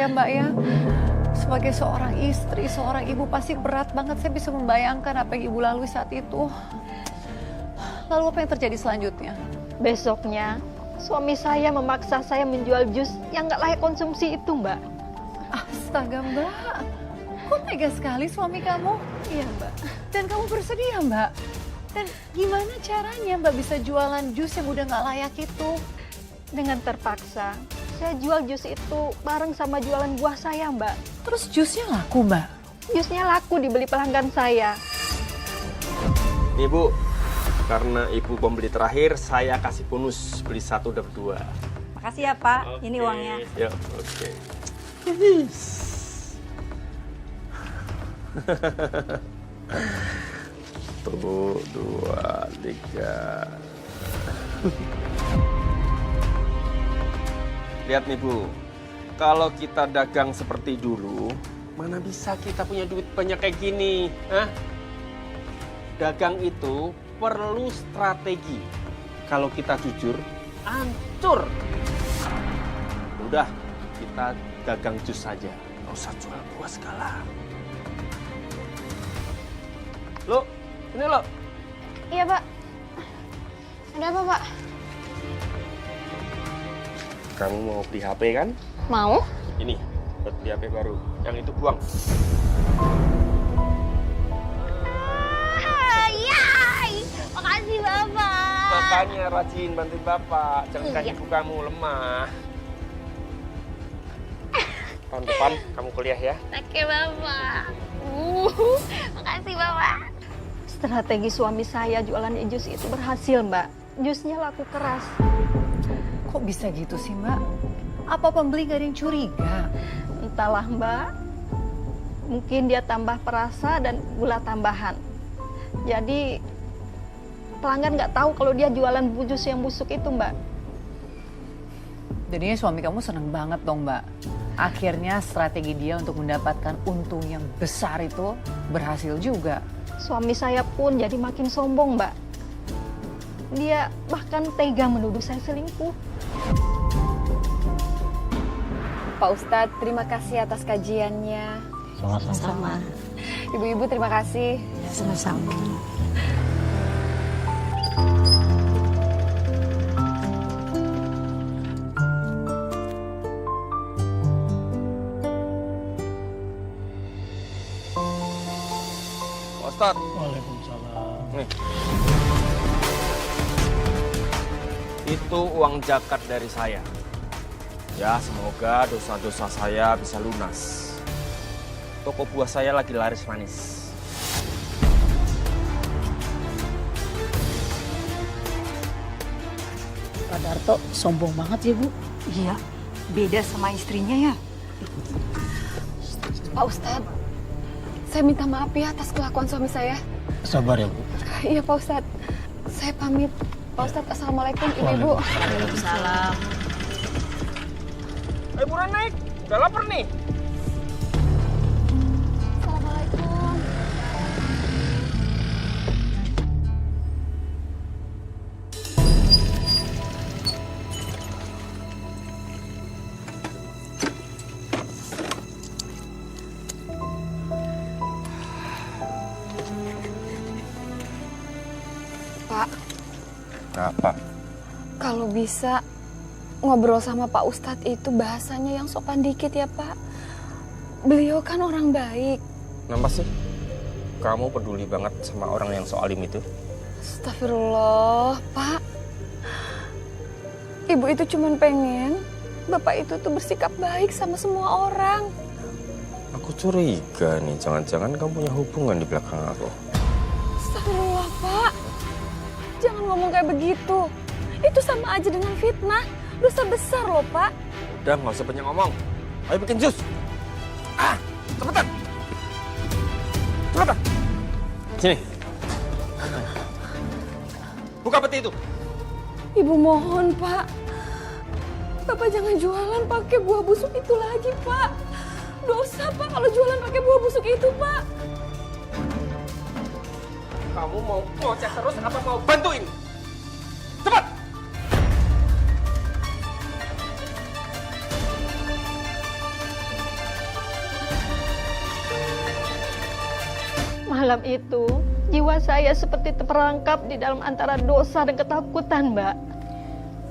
ya Mbak ya. Sebagai seorang istri, seorang ibu pasti berat banget. Saya bisa membayangkan apa yang Ibu lalui saat itu. Lalu apa yang terjadi selanjutnya? Besoknya, suami saya memaksa saya menjual jus yang nggak layak konsumsi itu, Mbak. Astaga Mbak, kok tega sekali suami kamu? Iya, Mbak. Dan kamu bersedia Mbak? Dan gimana caranya Mbak bisa jualan jus yang udah nggak layak itu? Dengan terpaksa, saya jual jus itu bareng sama jualan buah saya, Mbak. Terus jusnya laku Mbak? Jusnya laku dibeli pelanggan saya. Nih Bu, karena Ibu pembeli terakhir, saya kasih bonus beli 1 dapat 2. Makasih ya Pak, ini uangnya. Ya, oke. Tuh, 2, 3. Lihat nih Bu, kalau kita dagang seperti dulu, mana bisa kita punya duit banyak kayak gini? Hah? Dagang itu perlu strategi. Kalau kita jujur, hancur. Udah, kita dagang jus saja. Nggak usah jual buah segala. Lo, ini lo. Iya, Pak. Ada apa, Pak? Kamu mau beli HP kan? Mau? Ini, buat beli HP baru. Yang itu buang. Makasih, Bapak. Makanya rajin bantuin Bapak. Jangan kayak ibu kamu lemah. Tahun depan kamu kuliah ya. Oke, Bapak. Makasih, Bapak. Strategi suami saya jualan jus itu berhasil, Mbak. Jusnya laku keras. Kok bisa gitu sih Mbak? Apa pembeli gak ada yang curiga? Entahlah, Mbak. Mungkin dia tambah perasa dan gula tambahan. Jadi pelanggan nggak tahu kalau dia jualan jus yang busuk itu, Mbak. Jadinya suami kamu seneng banget dong Mbak. Akhirnya strategi dia untuk mendapatkan untung yang besar itu berhasil juga. Suami saya pun jadi makin sombong, Mbak. Dia bahkan tega menuduh saya selingkuh. Pak Ustadz, terima kasih atas kajiannya. Sama. Ibu-ibu terima kasih. Sama-sama. Pak Ustadz. Waalaikumsalam. Nih. Itu uang zakat dari saya. Ya, semoga dosa-dosa saya bisa lunas. Toko buah saya lagi laris manis. Pak Darto sombong banget ya Bu. Iya, beda sama istrinya ya. Pak Ustadz, saya minta maaf ya atas kelakuan suami saya. Sabar ya Bu. Iya Pak Ustadz, saya pamit. Pak Ustadz, Assalamualaikum Ibu-ibu. Waalaikumsalam. Ayo buruan naik, udah lapar nih. Assalamualaikum. Pak, Apa? kalau bisa ngobrol sama Pak Ustadz itu bahasanya yang sopan dikit ya Pak. Beliau kan orang baik. Kenapa sih? Kamu peduli banget sama orang yang soalim itu? Astagfirullah, Pak. Ibu itu cuma pengen Bapak itu tuh bersikap baik sama semua orang. Aku curiga nih, jangan-jangan kamu punya hubungan di belakang aku. Astagfirullah, Pak. Jangan ngomong kayak begitu. Itu sama aja dengan fitnah. Dosa besar loh, Pak. Udah, nggak usah banyak ngomong. Ayo bikin jus. Ah, cepetan. Cepetan. Sini. Buka peti itu. Ibu mohon, Pak. Bapak jangan jualan pakai buah busuk itu lagi, Pak. Dosa, Pak, kalau jualan pakai buah busuk itu, Pak. Kamu mau ngoceh terus apa mau bantuin? Cepat. malam itu, jiwa saya seperti terperangkap di dalam antara dosa dan ketakutan, Mbak.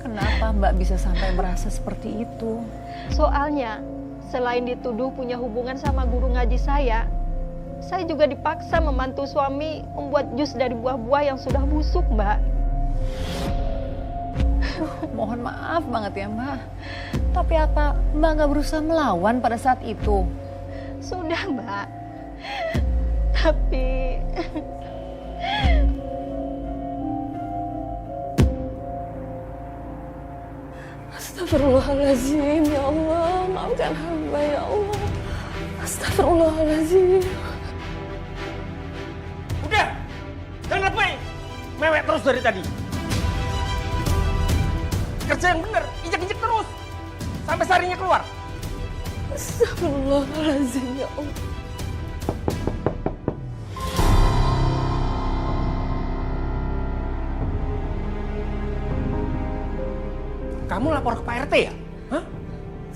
Kenapa Mbak bisa sampai merasa seperti itu? Soalnya, selain dituduh punya hubungan sama guru ngaji saya juga dipaksa membantu suami membuat jus dari buah-buah yang sudah busuk, Mbak. Mohon maaf banget ya Mbak. Tapi apa Mbak nggak berusaha melawan pada saat itu? Sudah, Mbak. Tapi Astagfirullahaladzim, ya Allah. Maafkan hamba, ya Allah. Astagfirullahaladzim. Udah, jangan apa mewek terus dari tadi. Kerja yang bener, injek-injek terus sampai sarinya keluar. Astagfirullahaladzim, ya Allah. Kamu lapor ke Pak RT ya? Hah?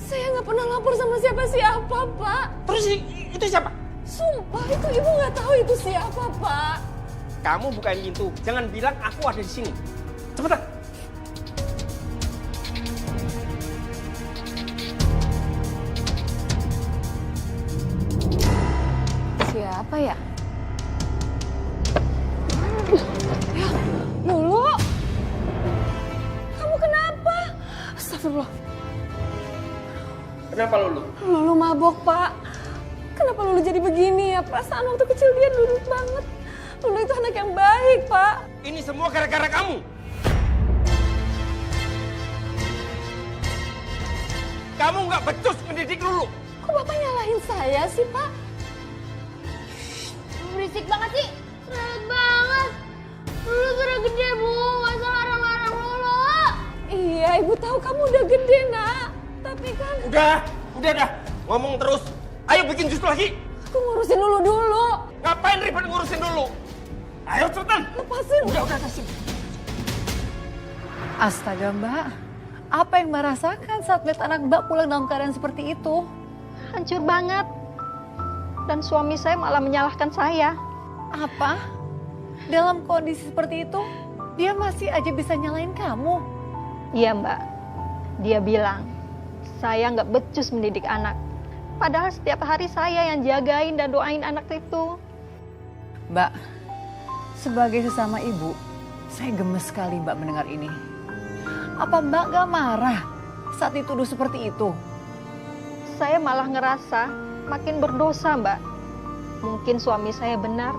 Saya nggak pernah lapor sama siapa-siapa, Pak. Terus itu siapa? Sumpah, itu ibu nggak tahu itu siapa, Pak. Kamu bukain pintu, jangan bilang aku ada di sini. Cepetan. Siapa ya? Ya, Lulu. Kamu kenapa? Astagfirullah. Kenapa Lulu? Lulu mabok, Pak. Kenapa Lulu jadi begini ya? Perasaan waktu kecil dia nurut banget. Lulu itu anak yang baik, Pak. Ini semua gara-gara kamu. Kamu nggak becus mendidik Lulu. Kok Bapak nyalahin saya sih, Pak? Berisik banget sih, cerewet banget. Lulu sudah gede, Bu, nggak usah larang-larang Lulu. Iya, Ibu tahu kamu udah gede, Nak. Tapi kan Udah dah. Ngomong terus. Ayo bikin jus lagi. aku ngurusin Lulu dulu. Ngapain ribet ngurusin dulu? Ayo cepetan. Lepasin. Udah kasih. Astaga Mbak, apa yang Mbak rasakan saat lihat anak Mbak pulang dalam keadaan seperti itu? Hancur banget. Dan suami saya malah menyalahkan saya. Apa? Dalam kondisi seperti itu, dia masih aja bisa nyalain kamu? Iya, Mbak. Dia bilang, saya nggak becus mendidik anak. Padahal setiap hari saya yang jagain dan doain anak itu. Mbak, sebagai sesama ibu, saya gemes sekali Mbak mendengar ini. Apa Mbak gak marah saat dituduh seperti itu? Saya malah ngerasa makin berdosa, Mbak. Mungkin suami saya benar.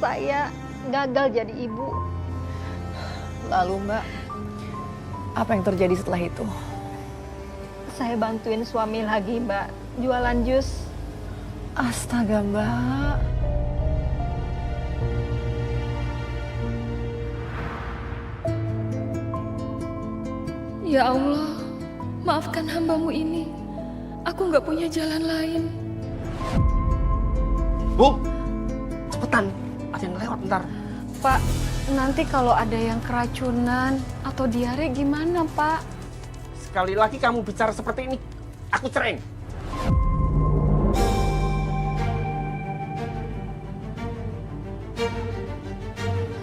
Saya gagal jadi ibu. Lalu Mbak, apa yang terjadi setelah itu? Saya bantuin suami lagi, Mbak, jualan jus. Astaga Mbak. Ya Allah, maafkan hambamu ini. Aku nggak punya jalan lain. Bu, cepetan. Ada yang lewat bentar. Pak, nanti kalau ada yang keracunan atau diare gimana, Pak? Sekali lagi kamu bicara seperti ini, aku ceraiin.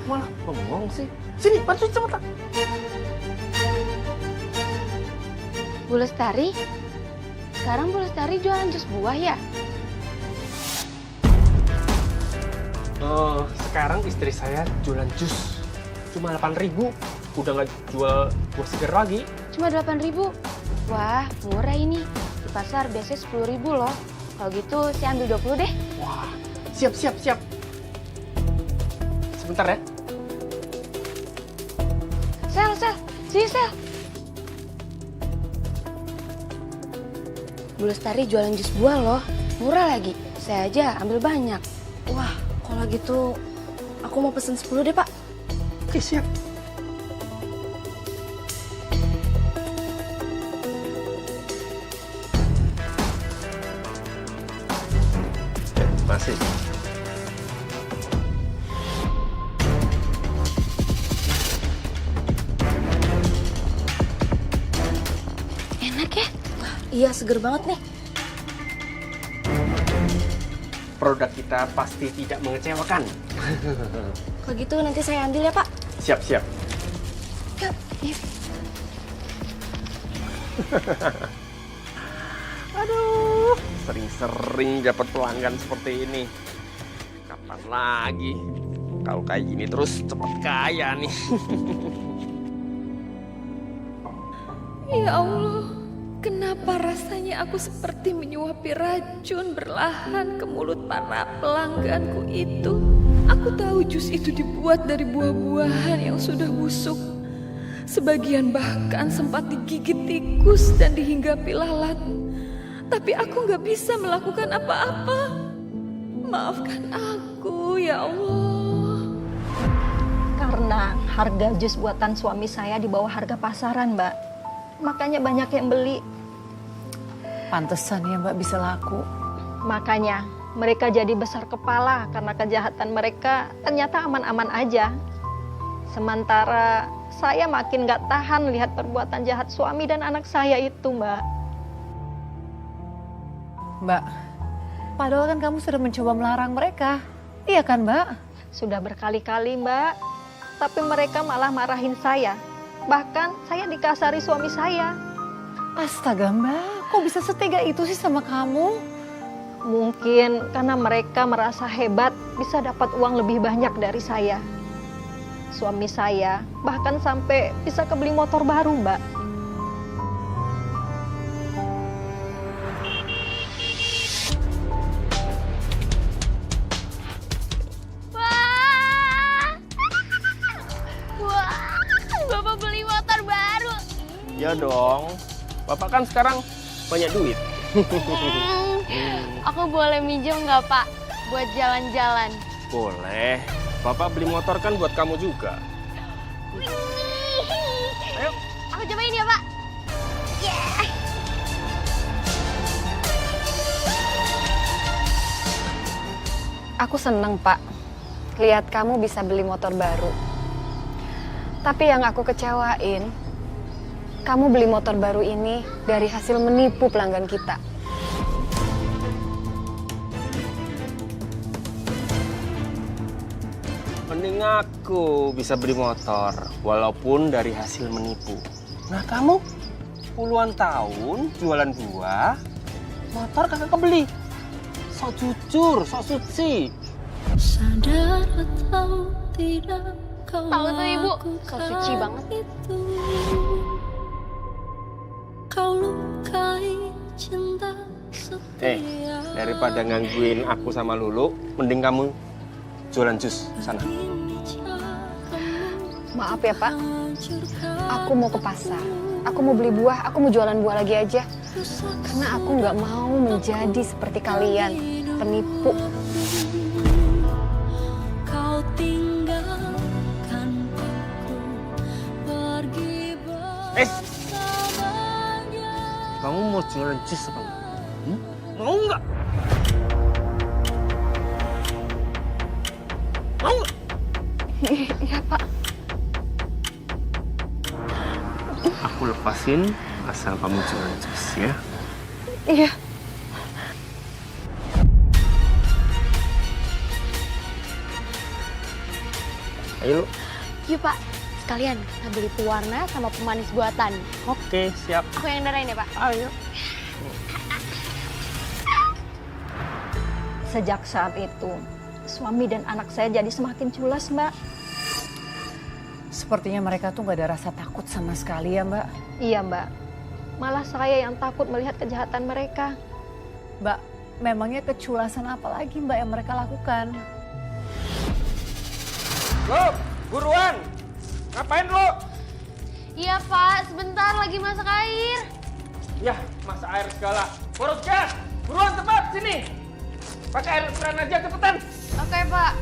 Malah bengong sih. Sini, bantu cepetan. Bu Lestari, sekarang Bu Lestari jualan jus buah ya? Sekarang istri saya jualan jus. Cuma 8.000. Udah nggak jual buah segar lagi. Cuma 8.000. Wah, murah ini. Di pasar biasanya 10.000 loh. Kalau gitu saya ambil 20 deh. Wah, siap. Sebentar ya. Sel, sini Sel. Bu Lestari jualan jus buah loh. Murah lagi. Saya aja ambil banyak. Wah, kalau gitu aku mau pesen 10 deh, Pak. Oke, siap. Terima kasih. Enak ya? Iya, seger banget nih. produk kita pasti tidak mengecewakan. Kalau gitu nanti saya ambil ya Pak. Siap-siap. Aduh, sering-sering dapat pelanggan seperti ini. Kapan lagi? Kalau kayak gini terus cepat kaya nih. Ya Allah, kenapa rasanya aku seperti menyuapi racun berlahan ke mulut para pelangganku itu? Aku tahu jus itu dibuat dari buah-buahan yang sudah busuk. Sebagian bahkan sempat digigit tikus dan dihinggapi lalat. Tapi aku gak bisa melakukan apa-apa. Maafkan aku, ya Allah. Karena harga jus buatan suami saya di bawah harga pasaran, Mbak. Makanya banyak yang beli. Pantesan ya Mbak bisa laku. Makanya mereka jadi besar kepala karena kejahatan mereka ternyata aman-aman aja. Sementara saya makin gak tahan lihat perbuatan jahat suami dan anak saya itu, Mbak. Mbak, padahal kan kamu sudah mencoba melarang mereka. Iya kan Mbak? Sudah berkali-kali, Mbak. Tapi mereka malah marahin saya. Bahkan saya dikasari suami saya. Astaga Mbak, kok bisa setega itu sih sama kamu? Mungkin karena mereka merasa hebat bisa dapat uang lebih banyak dari saya. Suami saya bahkan sampai bisa kebeli motor baru, Mbak. Wah, Bapak beli motor baru. Ya dong. Bapak kan sekarang banyak duit. Aku boleh minjem nggak Pak buat jalan-jalan? Boleh. Bapak beli motor kan buat kamu juga. Ayo, aku cobain ya Pak. Aku seneng Pak, lihat kamu bisa beli motor baru. Tapi yang aku kecewain, kamu beli motor baru ini dari hasil menipu pelanggan kita. Mending aku bisa beli motor, walaupun dari hasil menipu. Nah kamu, puluhan tahun jualan buah, motor kagak kebeli. Sok jujur, sok suci. Sadar atau tidak kau Tahu tuh Ibu, so lakukan suci banget. itu. Kau lukai cinta setia. Daripada gangguin aku sama Lulu, mending kamu jualan jus sana. Maaf ya Pak, aku mau ke pasar. Aku mau beli buah, aku mau jualan buah lagi aja. Karena aku nggak mau menjadi seperti kalian, penipu. Kau tinggalkan aku pergi bersamanya. Kamu mau jualan jus apa enggak? Mau nggak? Mau nggak? Iya Pak. Aku lepasin asal kamu jualan jus ya. Iya. Ayo. Yuk Pak, sekalian ngambil pewarna sama pemanis buatan. Oke, siap. Aku yang narain ya Pak. Ayo. Sejak saat itu, suami dan anak saya jadi semakin culas, Mbak. Sepertinya mereka tuh gak ada rasa takut sama sekali ya Mbak. Iya, Mbak. Malah saya yang takut melihat kejahatan mereka. Mbak, memangnya keculasan apa lagi Mbak yang mereka lakukan? Lo, buruan. Ngapain lo? Iya Pak, sebentar lagi masak air. Ya, masak air segala. Boros gas. Buruan cepat sini. Pakai air keran aja cepetan. Oke Pak.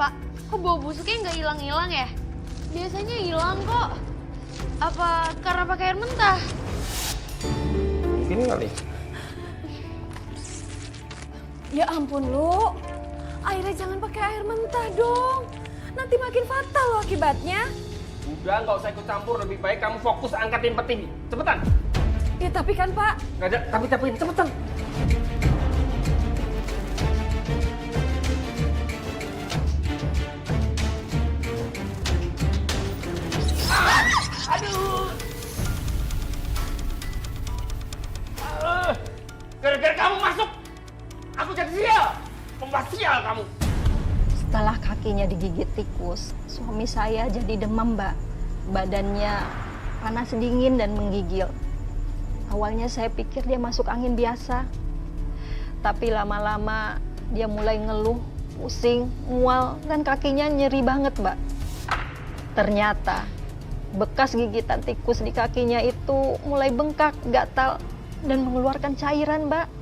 Pak, kok bau busuknya nggak hilang-hilang ya? Biasanya hilang kok. Apa karena pakai air mentah? Mungkin kali. Ya ampun, Lu. Airnya jangan pakai air mentah dong. Nanti makin fatal loh akibatnya. Udah, nggak usah ikut campur. Lebih baik kamu fokus angkatin peti ini. Cepetan. Ya tapi kan, Pak. Nggak ada tapi cepetan. Gara-gara kamu masuk, aku jadi sial. Pembuat sial kamu. Setelah kakinya digigit tikus, suami saya jadi demam, Mbak. Badannya panas dingin dan menggigil. Awalnya saya pikir dia masuk angin biasa. Tapi lama-lama dia mulai ngeluh, pusing, mual, dan kakinya nyeri banget, Mbak. Ternyata bekas gigitan tikus di kakinya itu mulai bengkak, gatal, dan mengeluarkan cairan, Mbak.